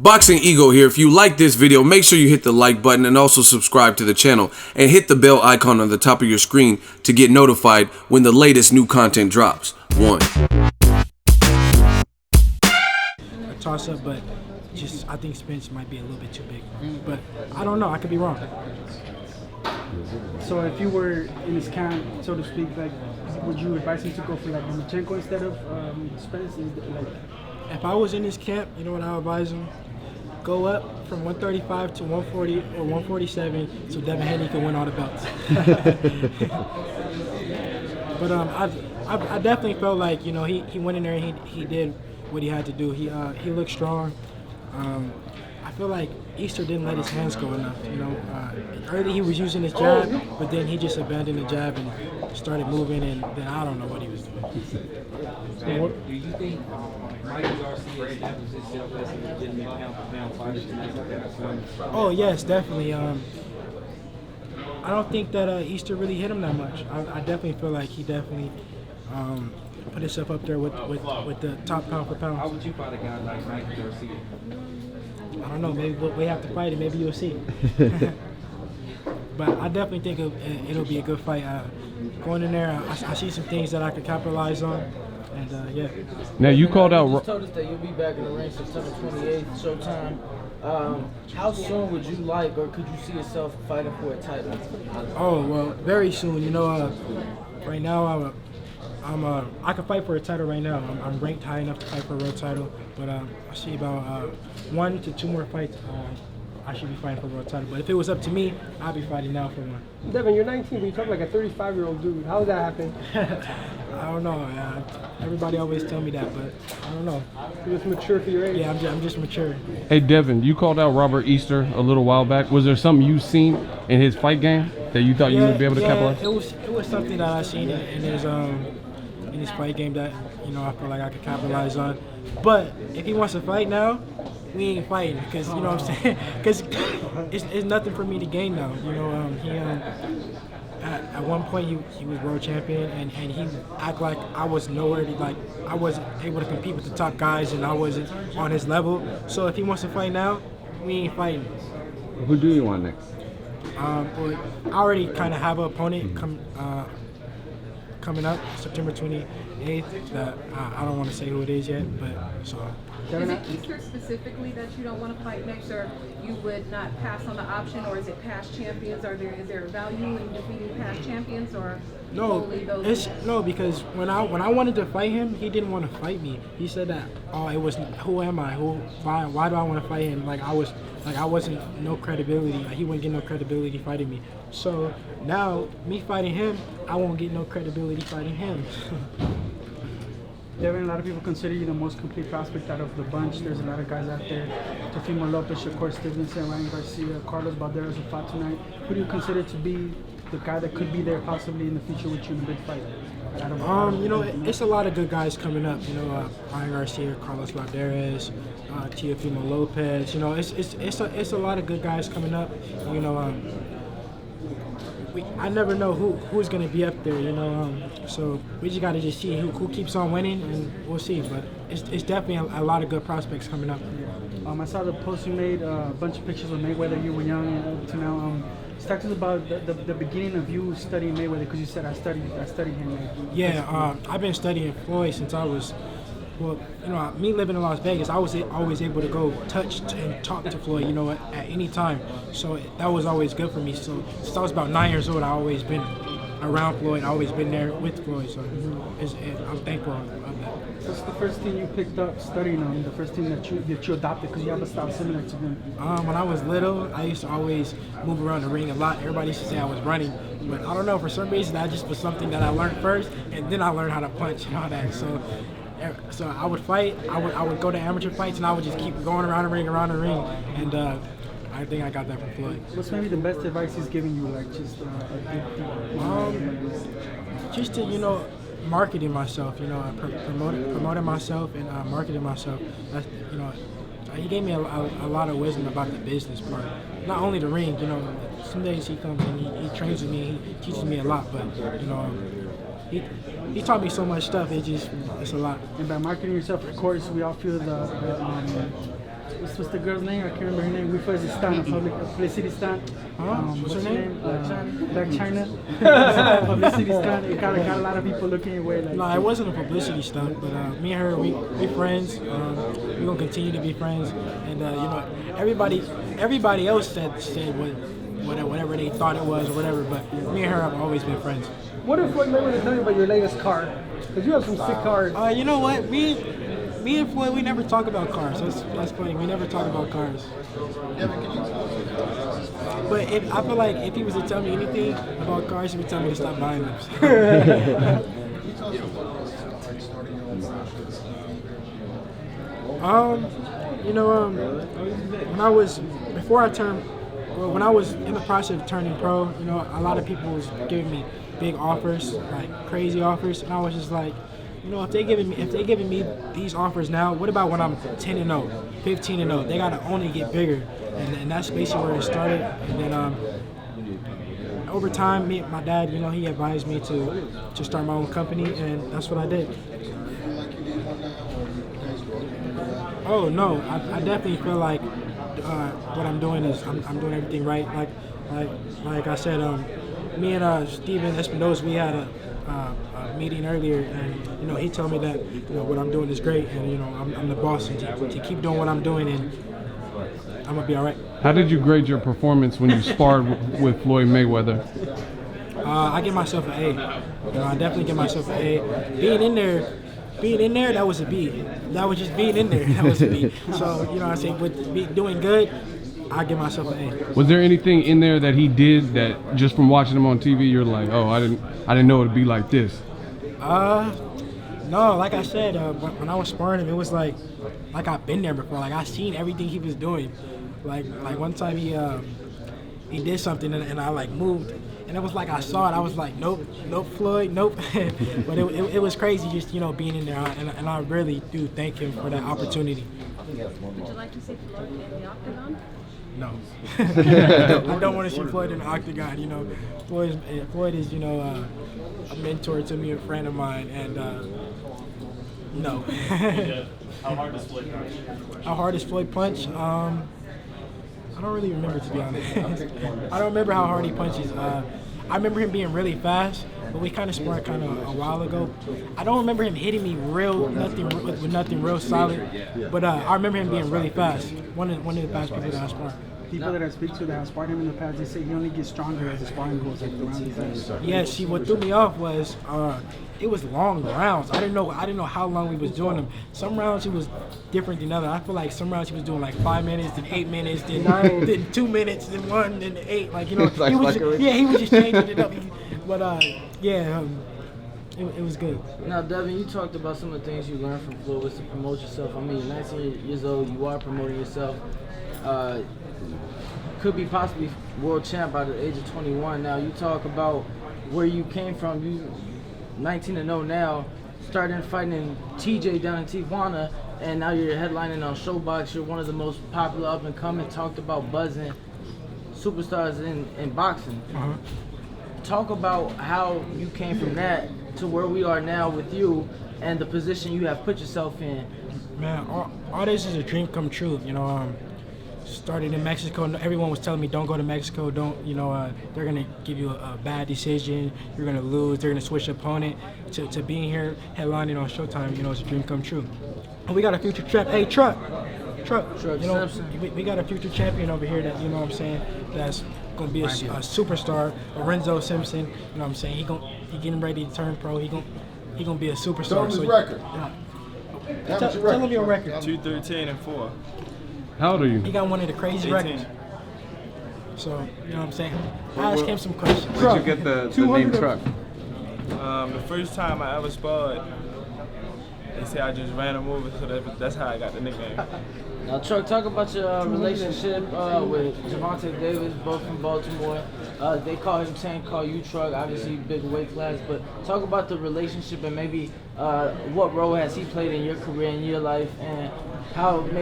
Boxing Ego here. If you like this video, make sure you hit the like button and also subscribe to the channel and hit the bell icon on the top of your screen to get notified when the latest new content drops. A toss up, but just I think Spence might be a little bit too big. But I don't know. I could be wrong. So if you were in his camp, so to speak, like, would you advise him to go for like Lomachenko instead of Spence? Like, if I was in his camp, you know what I would advise him? Go up from 135 to 140 or 147 so Devin Haney can win all the belts. But I definitely felt like, you know, he went in there and he did what he had to do. He looked strong. I feel like Easter didn't let his hands go enough. You know, early he was using his jab, but then he just abandoned the jab and started moving, and then I don't know what he was doing. Do you think Mikey Garcia established himself as a legitimate pound-for-pound fighter tonight? Oh yes, definitely. I don't think that Easter really hit him that much. I definitely feel like he definitely put himself up there with the top pound for pound. How would you fight a guy like Mikey Garcia? I don't know. Maybe we have to fight it. Maybe you'll see. But I definitely think it'll be a good fight. Going in there, I see some things that I could capitalize on, and yeah. Now you called out. You just told us that you'll be back in the ring September 28th, Showtime. How soon would you like, or could you see yourself fighting for a title? Oh well, very soon. You know, right now I can fight for a title right now. I'm ranked high enough to fight for a world title, but I see about 1 to 2 more fights. I should be fighting for a world title. But if it was up to me, I'd be fighting now for one. Devin, you're 19, but you talk like a 35-year-old dude. How did that happen? I don't know. Everybody always tell me that, but I don't know. You're just mature for your age. Yeah, I'm just mature. Hey Devin, you called out Robert Easter a little while back. Was there something you seen in his fight game that you thought you would be able to capitalize? It was something that I seen in his fight game that, you know, I feel like I could capitalize on. But if he wants to fight now, we ain't fighting, because, you know what I'm saying? Because it's nothing for me to gain now. You know, at one point he was world champion, and he act like I was nowhere to, like, I wasn't able to compete with the top guys and I wasn't on his level. So if he wants to fight now, we ain't fighting. Who do you want next? Well, I already kind of have an opponent coming up September 28th. That I don't want to say who it is yet, but so. Is it Easter specifically that you don't want to fight next, or you would not pass on the option, or is it past champions? Is there value in defeating past champions, or no? No, because when I wanted to fight him, he didn't want to fight me. He said that, oh, it was, who am I? Why do I want to fight him? I wasn't no credibility. He wouldn't get no credibility fighting me. So now me fighting him, I won't get no credibility fighting him. Devin, a lot of people consider you the most complete prospect out of the bunch. There's a lot of guys out there. Teofimo Lopez, Shakur Stevenson, Ryan Garcia, Carlos Balderas who fought tonight. Who do you consider to be the guy that could be there possibly in the future with you in a big fight? You know, it's a lot of good guys coming up. You know, Ryan Garcia, Carlos Balderas, Teofimo Lopez. You know, it's a lot of good guys coming up. You know, I never know who's gonna be up there, you know. So we just gotta just see who keeps on winning, and we'll see. But it's definitely a lot of good prospects coming up. I saw the post you made, a bunch of pictures of Mayweather. You were young and to now. Talk to us about the beginning of you studying Mayweather, because you said I studied him. Yeah, I've been studying Floyd since I was. Well, you know, me living in Las Vegas, I was always able to go touch and talk to Floyd, you know, at any time. So that was always good for me. So since I was about 9 years old, I always been around Floyd. I always been there with Floyd. So I'm thankful of that. What's the first thing you picked up studying on? The first thing that you adopted, because you have a style similar to him? When I was little, I used to always move around the ring a lot. Everybody used to say I was running, but I don't know, for some reason that just was something that I learned first, and then I learned how to punch and all that. So I would fight. I would go to amateur fights, and I would just keep going around the ring, and I think I got that from Floyd. What's maybe the best advice he's giving you, like just to, you know, marketing myself, you know, promoting myself and marketing myself. That's, you know, he gave me a lot of wisdom about the business part. Not only the ring, you know. Some days he comes and he trains with me, he teaches me a lot, but you know. He taught me so much stuff. It's a lot. And by marketing yourself, of course, we all feel what's the girl's name? I can't remember her name. We first stand, publicity stand. What's her name? Black China. Publicity stand. It kind of got a lot of people looking your way. Like, No, it wasn't a publicity stunt, but me and her, we friends. We're gonna continue to be friends, and you know, everybody else said whatever they thought it was or whatever, but me and her have always been friends. what if Floyd Mayweather tell you about your latest car? Because you have some sick cars. You know what? Me and Floyd, we never talk about cars. That's funny. We never talk about cars. But I feel like if he was to tell me anything about cars, he would tell me to stop buying them. You know, when I was in the process of turning pro, you know, a lot of people was giving me big offers, like crazy offers, and I was just like, you know, if they giving me these offers now, what about when I'm 10-0, 15-0? They gotta only get bigger, and that's basically where it started. And then over time, my dad, you know, he advised me to start my own company, and that's what I did. Oh no, I definitely feel like what I'm doing is I'm doing everything right. Like I said, me and Steven Espinosa, we had a meeting earlier, and you know, he told me that, you know, what I'm doing is great, and you know, I'm the boss, and to keep doing what I'm doing, and I'm gonna be all right. How did you grade your performance when you sparred with Floyd Mayweather? I give myself an A. You know, I definitely give myself an A. Being in there, that was a B. That was just being in there. That was a B. So, you know what I'm saying, with doing good, I give myself an A. Was there anything in there that he did that just from watching him on TV, you're like, oh, I didn't know it'd be like this? No, like I said, when I was sparring him, it was like I've been there before. Like I seen everything he was doing. Like one time he did something and I like moved, and it was like I saw it. I was like, nope, Floyd, nope. But it was crazy just, you know, being in there, and I really do thank him for that opportunity. Would you like to see Floyd in the octagon? No, I don't want to see Floyd in the octagon. You know, Floyd is, you know, a mentor to me, a friend of mine, and no. How hard does Floyd punch? How hard does Floyd punch? I don't really remember, to be honest. I don't remember how hard he punches. I remember him being really fast, but we kind of sparred kind of a while ago. I don't remember him hitting me with nothing real solid, but I remember him being really fast. One of the fast people that I sparred. People that I speak to that have sparred him in the past, they say he only gets stronger as the sparring goes, like the rounds. Yeah, see, what threw me off was it was long rounds. I didn't know how long we was doing them. Some rounds he was different than others. I feel like some rounds he was doing like 5 minutes, then 8 minutes, then 2 minutes, then 1, then 8. Like, you know, he was just changing it up. But it was good. Now, Devin, you talked about some of the things you learned from Floyd was to promote yourself. I mean, 19 years old, you are promoting yourself. Could be possibly world champ by the age of 21. Now, you talk about where you came from. You 19-0 now, starting fighting in TJ down in Tijuana, and now you're headlining on Showbox. You're one of the most popular up and coming, talked about buzzing superstars in boxing. Talk about how you came from that to where we are now with you and the position you have put yourself in. Man, all this is a dream come true. You know, started in Mexico. Everyone was telling me, don't go to Mexico. Don't, you know, they're gonna give you a bad decision. You're gonna lose. They're gonna switch opponent. To being here, headlining on Showtime, you know, it's a dream come true. And we got a future champ. Hey, Truck, you know, we got a future champion over here that, you know what I'm saying, that's gonna be a superstar. Lorenzo Simpson, you know what I'm saying. He getting ready to turn pro. He gonna be a superstar. Tell him his record. Tell him your record. 2-13-4. How old are you? He got one of the crazy 18. records. So, you know what I'm saying? I asked him some questions. Where'd you get the name Truck? The first time I ever sparred, they say I just ran him over, so that's how I got the nickname. Now, Truck, talk about your relationship with Gervonta Davis, both from Baltimore. They call him Tank, call you Truck, obviously big weight class, but talk about the relationship and maybe what role has he played in your career, in your life, and how